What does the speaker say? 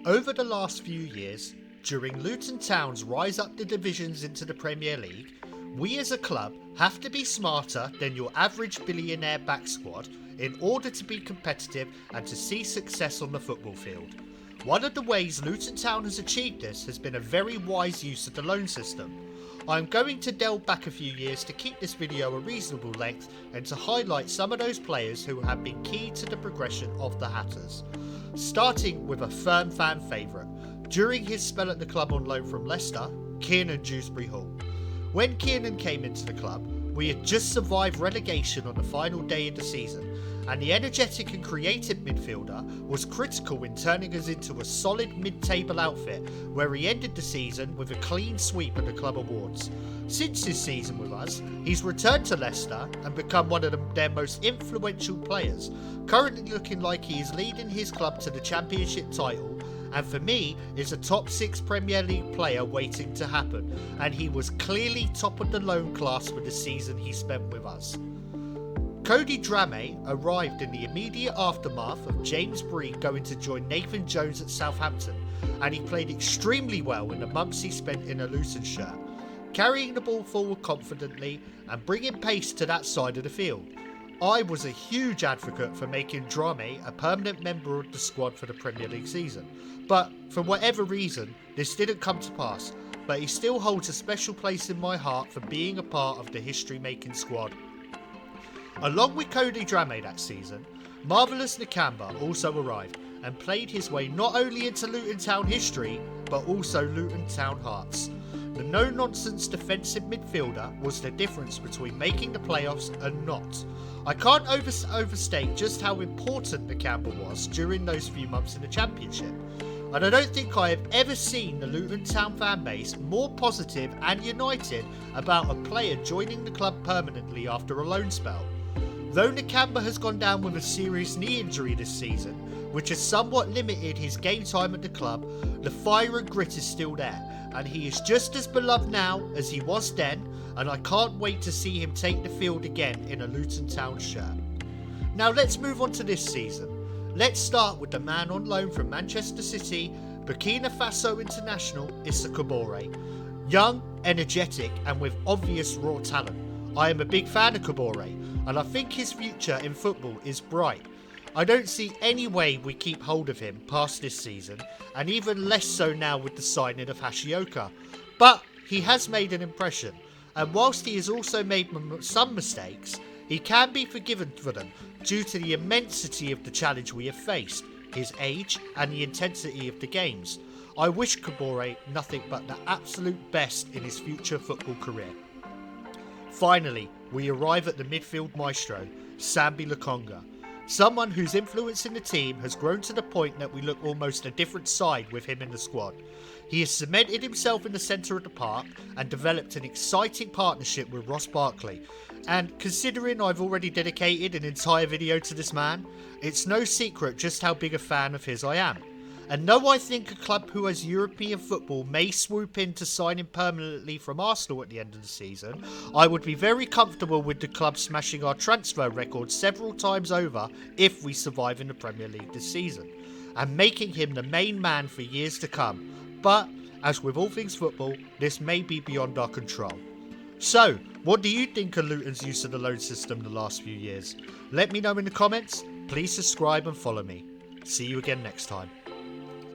Over the last few years, during Luton Town's rise up the divisions into the Premier League, we as a club have to be smarter than your average billionaire back squad in order to be competitive and to see success on the football field. One of the ways Luton Town has achieved this has been a very wise use of the loan system. I am going to delve back a few years to keep this video a reasonable length and to highlight some of those players who have been key to the progression of the Hatters. Starting with a firm fan favourite, during his spell at the club on loan from Leicester, Kiernan Dewsbury-Hall. When Kiernan came into the club, we had just survived relegation on the final day of the season, and the energetic and creative midfielder was critical in turning us into a solid mid-table outfit, where he ended the season with a clean sweep of the club awards. Since his season with us, he's returned to Leicester and become one of their most influential players, currently looking like he is leading his club to the Championship title, and for me is a top 6 Premier League player waiting to happen, and he was clearly top of the loan class for the season he spent with us. Cody Drameh arrived in the immediate aftermath of James Bree going to join Nathan Jones at Southampton, and he played extremely well in the months he spent in a Luton shirt, carrying the ball forward confidently and bringing pace to that side of the field. I was a huge advocate for making Drameh a permanent member of the squad for the Premier League season, but for whatever reason this didn't come to pass, but he still holds a special place in my heart for being a part of the history-making squad. Along with Cody Drameh that season, Marvellous Nakamba also arrived and played his way not only into Luton Town history, but also Luton Town hearts. The no-nonsense defensive midfielder was the difference between making the playoffs and not. I can't overstate just how important Nakamba was during those few months in the Championship, and I don't think I have ever seen the Luton Town fan base more positive and united about a player joining the club permanently after a loan spell. Though Nakamba has gone down with a serious knee injury this season, which has somewhat limited his game time at the club, the fire and grit is still there, and he is just as beloved now as he was then, and I can't wait to see him take the field again in a Luton Town shirt. Now let's move on to this season. Let's start with the man on loan from Manchester City, Burkina Faso international Issa Kabore. Young, energetic and with obvious raw talent. I am a big fan of Kabore, and I think his future in football is bright. I don't see any way we keep hold of him past this season, and even less so now with the signing of Hashioka. But he has made an impression, and whilst he has also made some mistakes, he can be forgiven for them due to the immensity of the challenge we have faced, his age and the intensity of the games. I wish Kabore nothing but the absolute best in his future football career. Finally, we arrive at the midfield maestro, Sambi Lokonga, someone whose influence in the team has grown to the point that we look almost a different side with him in the squad. He has cemented himself in the centre of the park and developed an exciting partnership with Ross Barkley. And considering I've already dedicated an entire video to this man, it's no secret just how big a fan of his I am. And though I think a club who has European football may swoop in to sign him permanently from Arsenal at the end of the season, I would be very comfortable with the club smashing our transfer record several times over if we survive in the Premier League this season, and making him the main man for years to come. But, as with all things football, this may be beyond our control. So, what do you think of Luton's use of the loan system the last few years? Let me know in the comments, please subscribe and follow me. See you again next time.